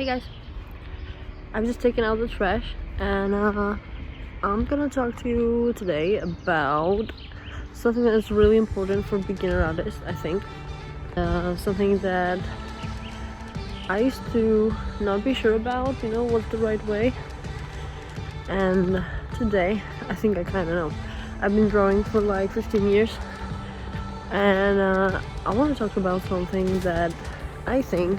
Hey guys, I've just taken out the trash and I'm gonna talk to you today about something that is really important for beginner artists, I think. Something that I used to not be sure about, what's the right way. And today, I think I kind of know. I've been drawing for like 15 years and I want to talk about something that I think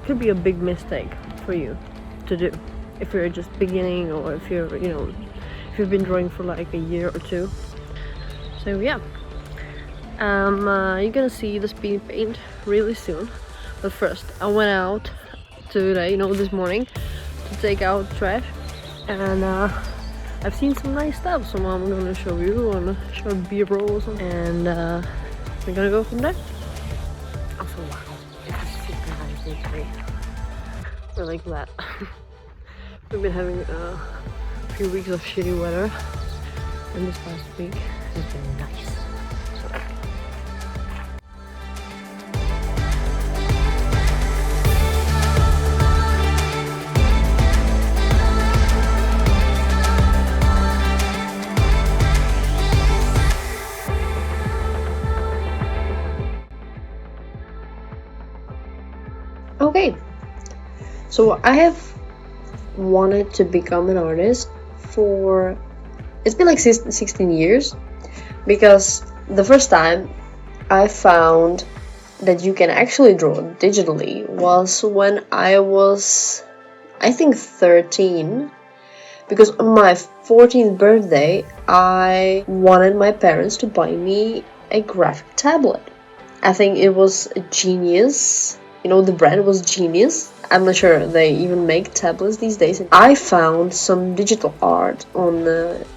could be a big mistake for you to do if you're just beginning, or if you're if you've been drawing for like a year or two. So yeah, you're gonna see the speed paint really soon, but first I went out today, this morning, to take out trash, and I've seen some nice stuff, so I'm gonna show you on a short B-roll or something, and we're gonna go from there. Also, wow, it's super nice today. I like that. We've been having a few weeks of shitty weather, and this past week has been nice. Okay, so I have wanted to become an artist for, it's been like 16 years, because the first time I found that you can actually draw digitally was when I was, I think, 13, because on my 14th birthday I wanted my parents to buy me a graphic tablet. I think it was a Genius. The brand was Genius. I'm not sure they even make tablets these days. I found some digital art on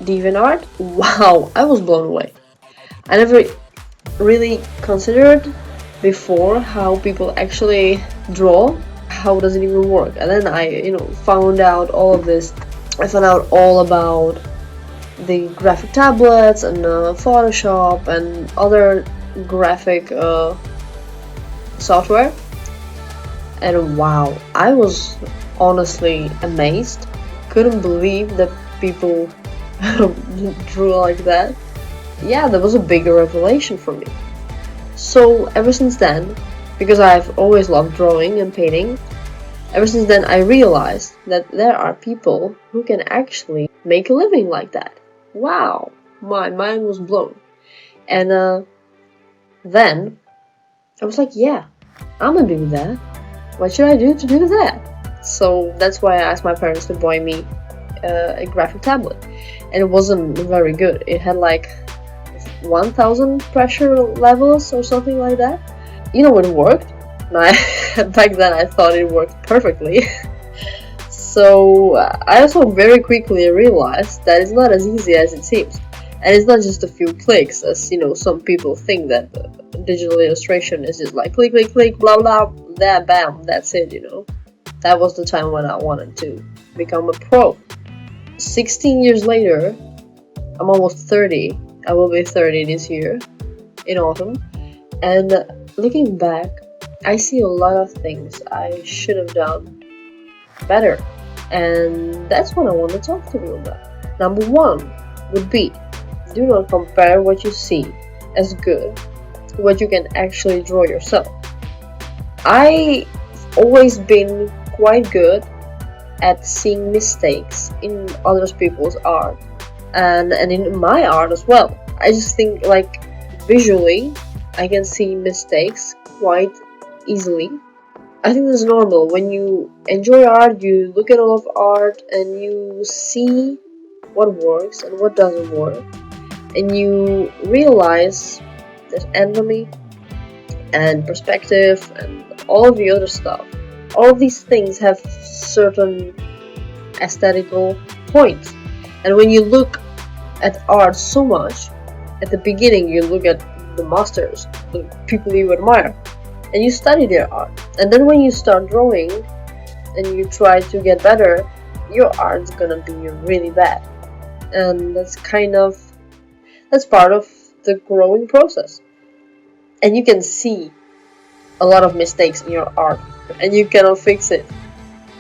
DeviantArt. Wow, I was blown away. I never really considered before how people actually draw. How does it even work? And then I, found out all of this. I found out all about the graphic tablets and Photoshop and other graphic software. And wow, I was honestly amazed. Couldn't believe that people drew like that. Yeah, that was a big revelation for me. So ever since then, because I've always loved drawing and painting, ever since then I realized that there are people who can actually make a living like that. Wow, my mind was blown. And then I was like, yeah, I'm gonna do that. What should I do to do that? So that's why I asked my parents to buy me a graphic tablet. And it wasn't very good. It had like 1000 pressure levels or something like that. It worked. Back then I thought it worked perfectly. So I also very quickly realized that it's not as easy as it seems. And it's not just a few clicks, as some people think that digital illustration is just like click, click, click, blah, blah, that, bam, that's it, That was the time when I wanted to become a pro. 16 years later, I'm almost 30. I will be 30 this year, in autumn. And looking back, I see a lot of things I should have done better. And that's what I want to talk to you about. Number one would be, do not compare what you see as good to what you can actually draw yourself. I've always been quite good at seeing mistakes in other people's art and in my art as well. I just think, like, visually I can see mistakes quite easily. I think that's normal. When you enjoy art, you look at a lot of art and you see what works and what doesn't work, and you realize there's anatomy and perspective and all of the other stuff. All of these things have certain aesthetical points. And when you look at art so much, at the beginning you look at the masters, the people you admire, and you study their art. And then when you start drawing and you try to get better, your art's gonna be really bad. And that's part of the growing process. And you can see a lot of mistakes in your art and you cannot fix it.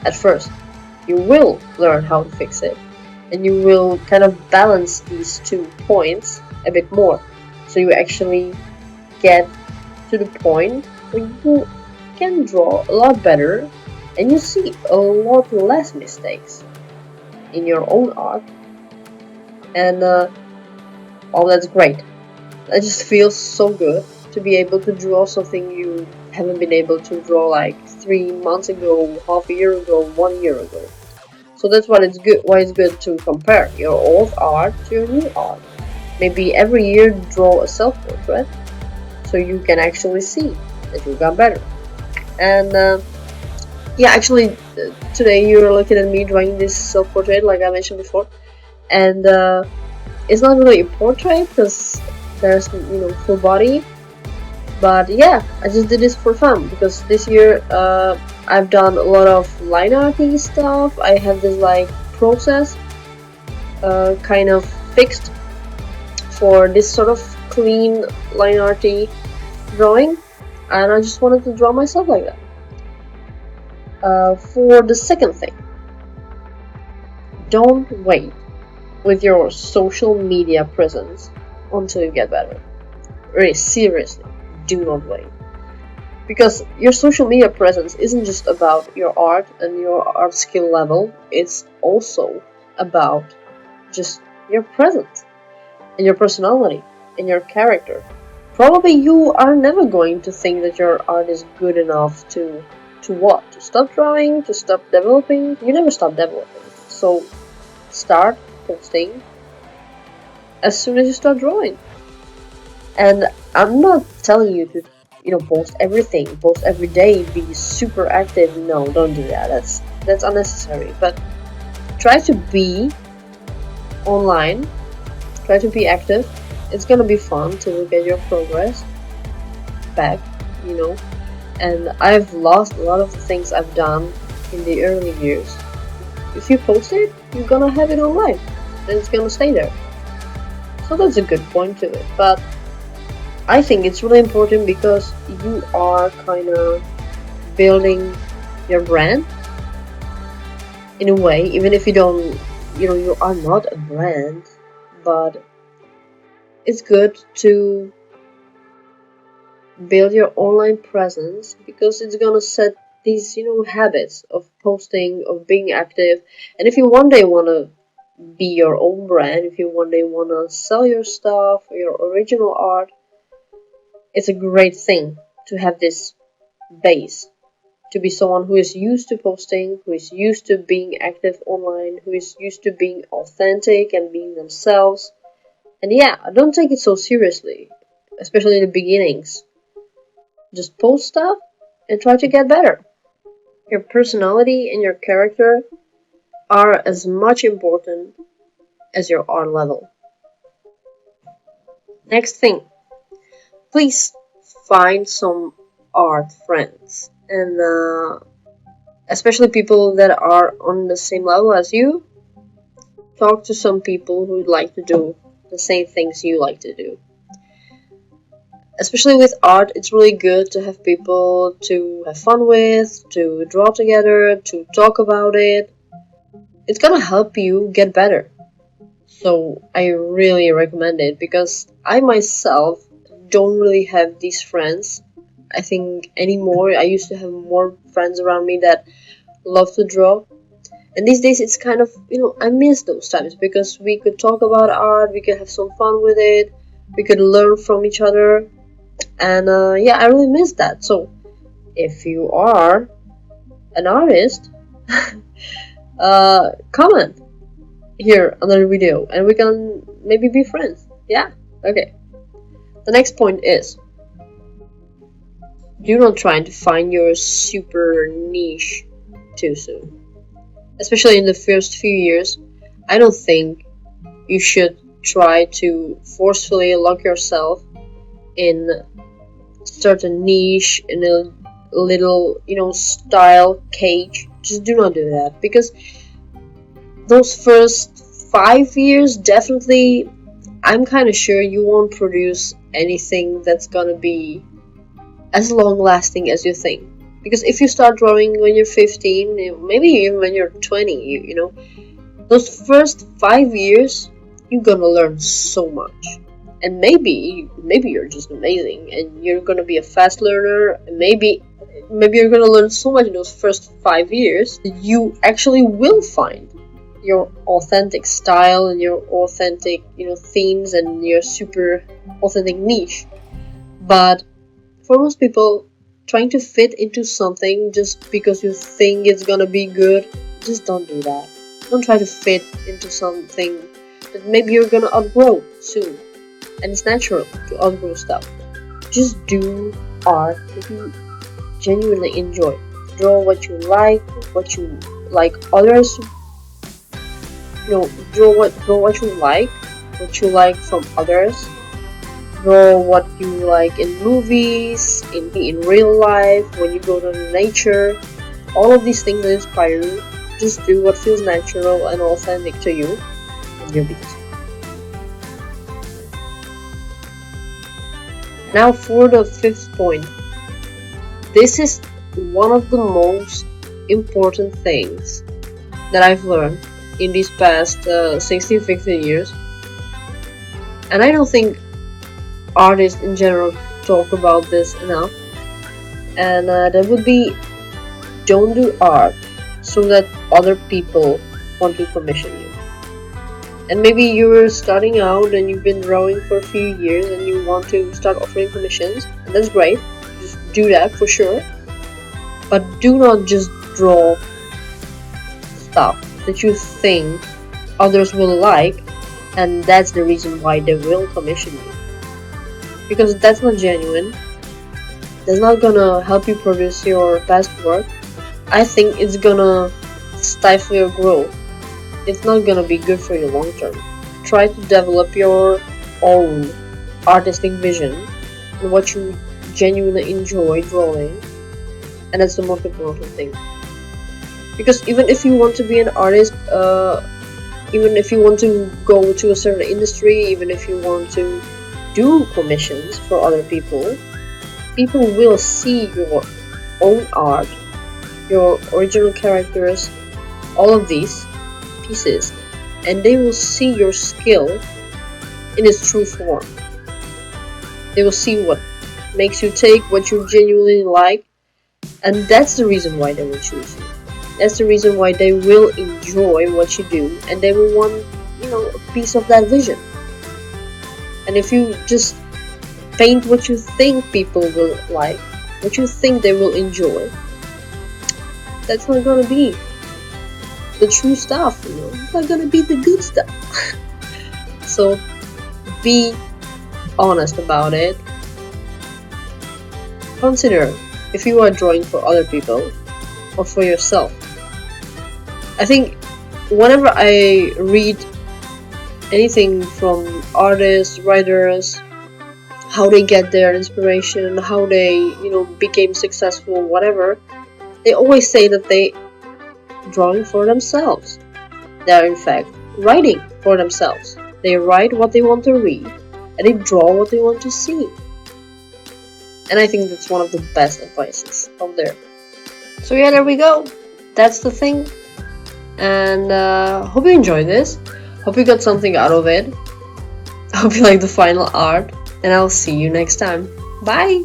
at first. You will learn how to fix it, and you will kind of balance these 2 points a bit more. So you actually get to the point where you can draw a lot better and you see a lot less mistakes in your own art. And oh, that's great. It just feels so good to be able to draw something you haven't been able to draw like 3 months ago, half a year ago, 1 year ago. So that's why it's good to compare your old art to your new art. Maybe every year draw a self-portrait so you can actually see that you got better. And yeah, actually today you're looking at me drawing this self-portrait like I mentioned before, and it's not really a portrait because there's full body, but yeah, I just did this for fun because this year I've done a lot of line arty stuff. I have this like process kind of fixed for this sort of clean line arty drawing, and I just wanted to draw myself like that. For the second thing, don't wait with your social media presence until you get better. Really, seriously, do not wait. Because your social media presence isn't just about your art and your art skill level, it's also about just your presence and your personality and your character. Probably you are never going to think that your art is good enough to what? To stop drawing? To stop developing? You never stop developing. So start posting as soon as you start drawing. And I'm not telling you to post everything, post every day, be super active. No, don't do that. That's unnecessary. But try to be online. Try to be active. It's gonna be fun to look at your progress back, And I've lost a lot of the things I've done in the early years. If you post it, you're gonna have it online, and it's gonna stay there. So that's a good point to it. But I think it's really important because you are kind of building your brand in a way, even if you don't, you are not a brand, but it's good to build your online presence because it's gonna set these habits of posting, of being active. And if you one day want to be your own brand, if you one day want to sell your stuff or your original art, it's a great thing to have this base, to be someone who is used to posting, who is used to being active online, who is used to being authentic and being themselves. And yeah, don't take it so seriously, especially in the beginnings. Just post stuff and try to get better. Your personality and your character are as much important as your art level. Next thing, please find some art friends, and especially people that are on the same level as you. Talk to some people who like to do the same things you like to do. Especially with art, it's really good to have people to have fun with, to draw together, to talk about it. It's gonna help you get better. So I really recommend it because I myself don't really have these friends, I think, anymore. I used to have more friends around me that love to draw. And these days it's kind of, I miss those times because we could talk about art, we could have some fun with it, we could learn from each other. And yeah, I really miss that. So if you are an artist, comment here under the video and we can maybe be friends. Yeah, okay. The next point is, do not try to find your super niche too soon. Especially in the first few years, I don't think you should try to forcefully lock yourself in certain niche, in a little, style cage. Just do not do that, because those first 5 years, definitely, I'm kind of sure you won't produce anything that's gonna be as long lasting as you think, Because if you start drawing when you're 15, maybe even when you're 20, you know, those first 5 years, you're gonna learn so much. And maybe you're just amazing and you're gonna be a fast learner, and maybe you're gonna learn so much in those first 5 years that you actually will find your authentic style and your authentic, you know, themes and your super authentic niche. But for most people, trying to fit into something just because you think it's gonna be good, just don't do that. Don't try to fit into something that maybe you're gonna outgrow soon. And it's natural to outgrow stuff. Just do art that you genuinely enjoy. Draw what you like others. You know, draw what you like from others. Draw what you like in movies, in real life, when you go to nature. All of these things that inspire you. Just do what feels natural and authentic to you, and you'll be good. Now for the fifth point. This is one of the most important things that I've learned in these past 60-50 years. And I don't think artists in general talk about this enough. And that would be, don't do art so that other people want to commission you. And maybe you're starting out and you've been drawing for a few years and you want to start offering commissions, and that's great. Just do that for sure. But do not just draw stuff that you think others will like, and that's the reason why they will commission you. Because that's not genuine. That's not gonna help you produce your best work. I think it's gonna stifle your growth. It's not gonna be good for you long term. Try to develop your own artistic vision and what you genuinely enjoy drawing, and that's the most important thing. Because even if you want to be an artist, even if you want to go to a certain industry, even if you want to do commissions for other people, people will see your own art, your original characters, all of these pieces, and they will see your skill in its true form. They will see what makes you tick, what you genuinely like, and that's the reason why they will choose you. That's the reason why they will enjoy what you do, and they will want, you know, a piece of that vision. And if you just paint what you think people will like, what you think they will enjoy, that's not gonna be the true stuff, you know. It's not gonna be the good stuff. So be honest about it. Consider if you are drawing for other people or for yourself. I think whenever I read anything from artists, writers, how they get their inspiration, how they, you know, became successful, whatever, they always say that they drawing for themselves. They are in fact writing for themselves. They write what they want to read and they draw what they want to see. And I think that's one of the best advices out there. So yeah, there we go. That's the thing. And hope you enjoyed this. Hope you got something out of it. Hope you like the final art. And I'll see you next time. Bye!